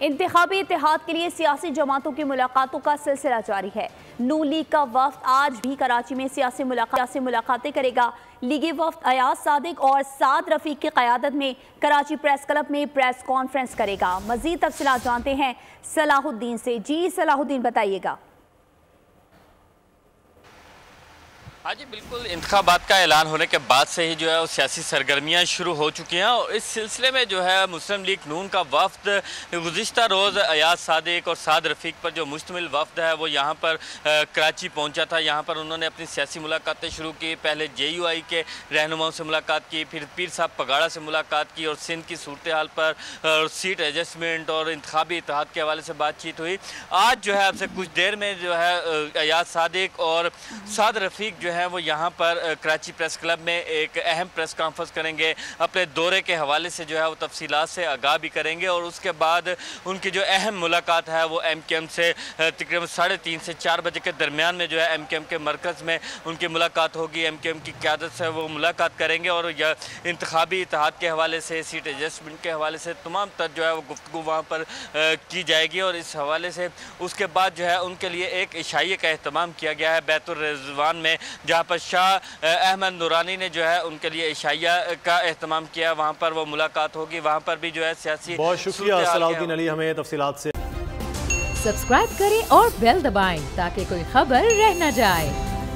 इंतखाबी इत्तेहाद के लिए सियासी जमातों की मुलाकातों का सिलसिला जारी है। नून लीग का वफ्द आज भी कराची में सियासी मुलाकातें करेगा। लीगी वफ्द अयाज सादिक और साद रफीक की क़यादत में कराची प्रेस क्लब में प्रेस कॉन्फ्रेंस करेगा। मजीद तफसीलात जानते हैं सलाहुद्दीन से। जी सलाहुद्दीन, बताइएगा। हाँ जी, बिल्कुल। इंतखाबात का ऐलान होने के बाद से ही जो है वो सियासी सरगर्मियाँ शुरू हो चुकी हैं और इस सिलसिले में जो है मुस्लिम लीग नून का वफ्द गुज़िश्ता रोज़ अयाज सादिक और साद रफ़ीक पर जो मुश्तमिल वफ्द है वो यहाँ पर कराची पहुँचा था। यहाँ पर उन्होंने अपनी सियासी मुलाकातें शुरू की। पहले JUI के रहनुमाओं से मुलाकात की, फिर पीर साहब पगाड़ा से मुलाकात की और सिंध की सूरत हाल पर सीट एडजस्टमेंट और इंतखाबी इत्तेहाद के हवाले से बातचीत हुई। आज जो है आपसे कुछ देर में जो है अयाज सादिक और साद रफ़ीक जो है वो यहाँ पर कराची प्रेस क्लब में एक अहम प्रेस कॉन्फ्रेंस करेंगे। अपने दौरे के हवाले से जो है वो तफसीलात से आगाह भी करेंगे और उसके बाद उनकी जो अहम मुलाकात है वो MKM से तकरीबन 3:30 से 4 बजे के दरमियान में जो है MKM के मरकज़ में उनकी मुलाकात होगी। MKM की क़यादत से वो मुलाकात करेंगे और इंतखाबी इत्तेहाद के हवाले से, सीट एडजस्टमेंट के हवाले से तमाम तर जो है वो गुफ्तगू वहाँ पर की जाएगी। और इस हवाले से उसके बाद जो है उनके लिए एक इशाइये का एहतमाम किया गया है बैतुर रिज़वान में, जहाँ पर शाह अहमद नूरानी ने जो है उनके लिए इशाइया का एहतमाम किया। वहाँ पर वो मुलाकात होगी। वहाँ पर भी जो है सियासी। बहुत शुक्रिया सलाहुद्दीन अली हमें तफसीलात से। सब्सक्राइब करें और बेल दबाएं ताकि कोई खबर रह न जाए।